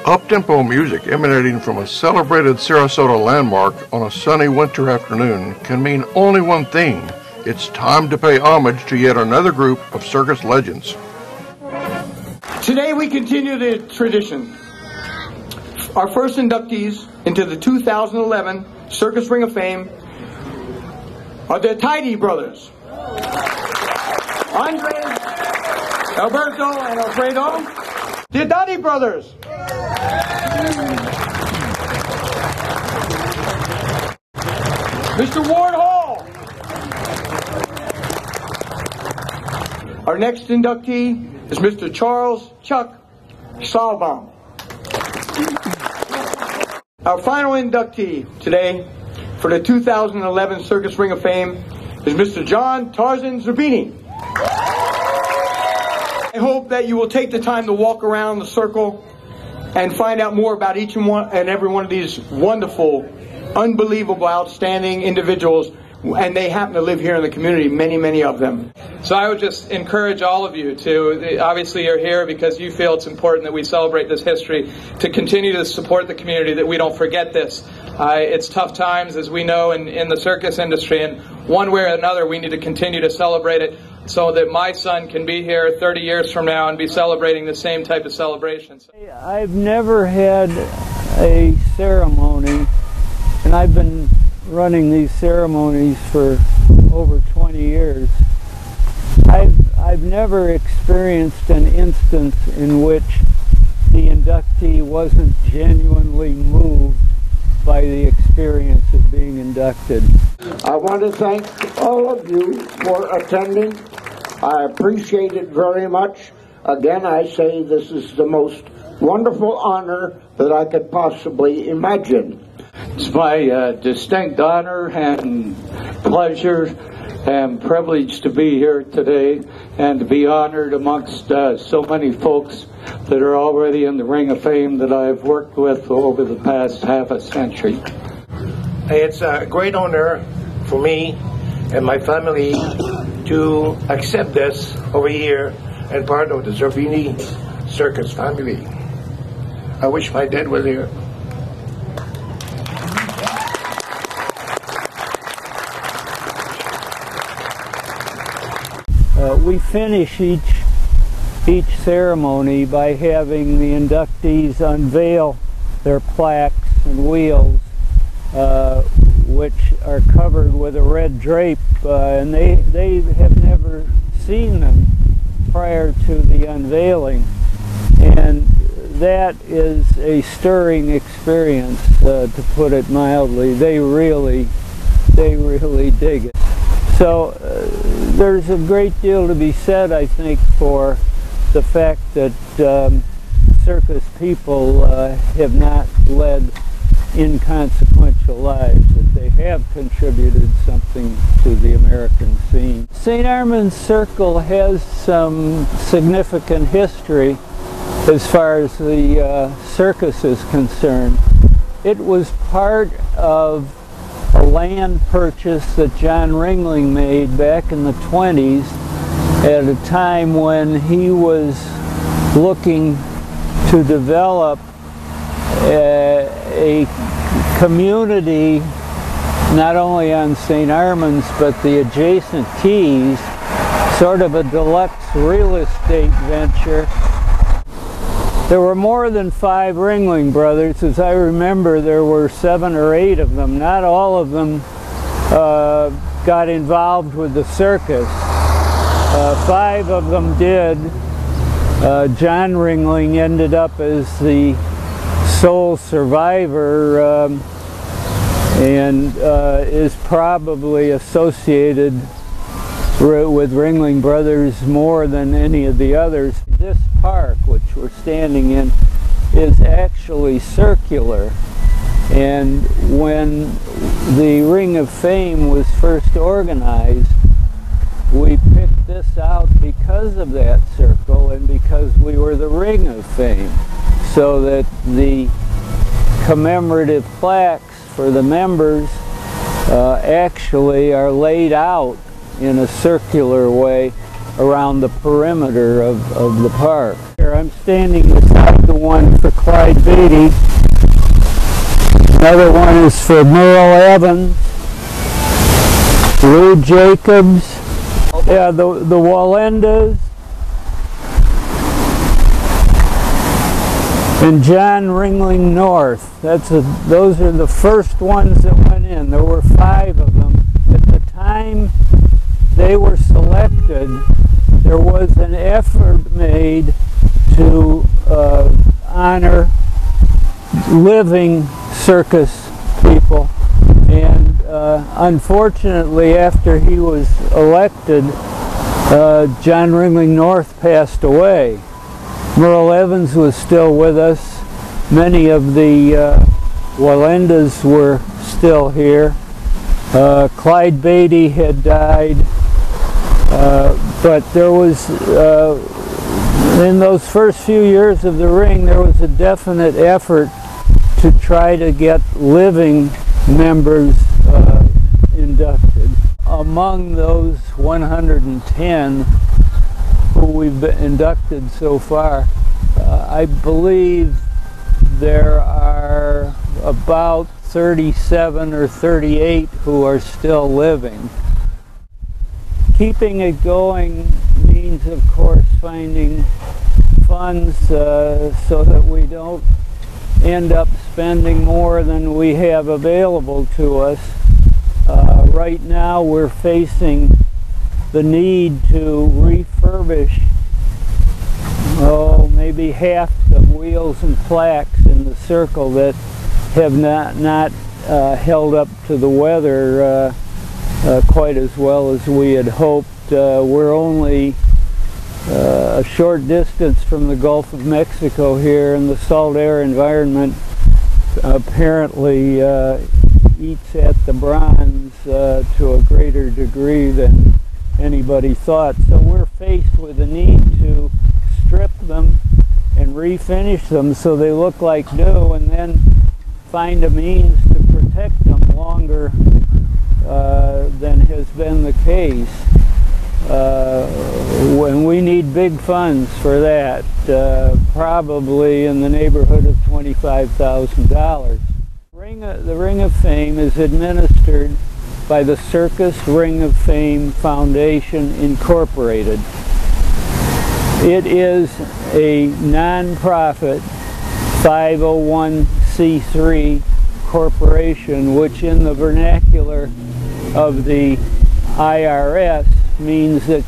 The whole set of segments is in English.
Up-tempo music emanating from a celebrated Sarasota landmark on a sunny winter afternoon can mean only one thing. It's time to pay homage to yet another group of circus legends. Today we continue the tradition. Our first inductees into the 2011 Circus Ring of Fame are the Tidy Brothers. Andre, Alberto, and Alfredo. The Tidy Brothers. Mr. Ward Hall. Our next inductee is Mr. Charles Chuck Salbaum. Our final inductee today for the 2011 Circus Ring of Fame is Mr. John Tarzan Zerbini. I hope that you will take the time to walk around the circle and find out more about each and every one of these wonderful, unbelievable, outstanding individuals, and they happen to live here in the community, many of them. So I would just encourage all of you to, obviously you're here because you feel it's important that we celebrate this history, to continue to support the community, that we don't forget this. It's tough times, as we know, in the circus industry, and one way or another we need to continue to celebrate it so that my son can be here 30 years from now and be celebrating the same type of celebrations. I've never had a ceremony, and I've been running these ceremonies for over 20 years. I've never experienced an instance in which the inductee wasn't genuinely moved by the experience of being inducted. I want to thank all of you for attending. I appreciate it very much. Again, I say this is the most wonderful honor that I could possibly imagine. It's my distinct honor and pleasure and privilege to be here today and to be honored amongst so many folks that are already in the Ring of Fame that I've worked with over the past half a century. It's a great honor for me and my family to accept this over here and part of the Zerbini Circus family. I wish my dad was here. We finish each ceremony by having the inductees unveil their plaques and wheels, which are covered with a red drape, and they have never seen them prior to the unveiling, and that is a stirring experience, to put it mildly. They really dig it. So there's a great deal to be said, I think, for the fact that circus people have not led inconsequential lives, that they have contributed something to the American scene. St. Armand's Circle has some significant history as far as the circus is concerned. It was part of a land purchase that John Ringling made back in the 20s at a time when he was looking to develop a community not only on St. Armand's but the adjacent keys, sort of a deluxe real estate venture. There were more than 5 Ringling Brothers. As I remember, there were 7 or 8 of them. Not all of them got involved with the circus. 5 of them did. John Ringling ended up as the sole survivor and is probably associated with Ringling Brothers more than any of the others. This park, which we're standing in, is actually circular, and when the Ring of Fame was first organized, we picked this out because of that circle and because we were the Ring of Fame, so that the commemorative plaques for the members actually are laid out in a circular way around the perimeter of the park. Here I'm standing beside the one for Clyde Bailey. Beatty. Another one is for Merle Evans, Lou Jacobs, yeah, the Walendas, and John Ringling North. Those are the first ones that went in. There were 5 of them. At the time they were selected, there was an effort made to honor living circus people, and unfortunately after he was elected, John Ringling North passed away. Merle Evans was still with us. Many of the Walendas were still here. Clyde Beatty had died, but there was in those first few years of the ring, there was a definite effort to try to get living members inducted. Among those 110 who we've been inducted so far, I believe there are about 37 or 38 who are still living. Keeping it going means, of course, finding funds so that we don't end up spending more than we have available to us. Right now we're facing the need to refurbish maybe half the wheels and plaques in the circle that have not held up to the weather quite as well as we had hoped. We're only a short distance from the Gulf of Mexico here, and the salt air environment apparently eats at the bronze to a greater degree than anybody thought. So we're faced with the need to strip them and refinish them so they look like new, and then find a means to protect them longer than has been the case. When we need big funds for that, probably in the neighborhood of $25,000. The Ring of Fame is administered by the Circus Ring of Fame Foundation Incorporated. It is a non-profit 501c3 corporation, which in the vernacular of the IRS means that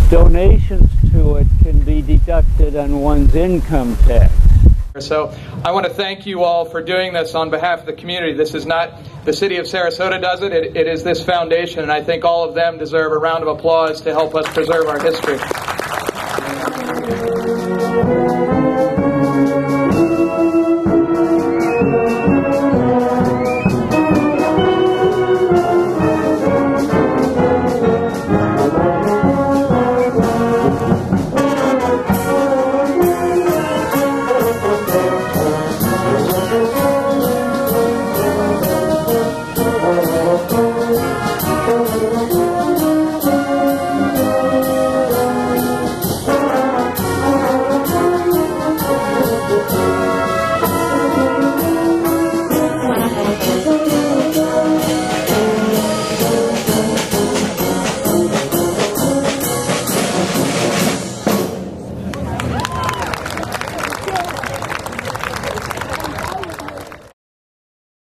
donations to it can be deducted on one's income tax. So I want to thank you all for doing this on behalf of the community. This is not the city of Sarasota does it, it is this foundation, and I think all of them deserve a round of applause to help us preserve our history.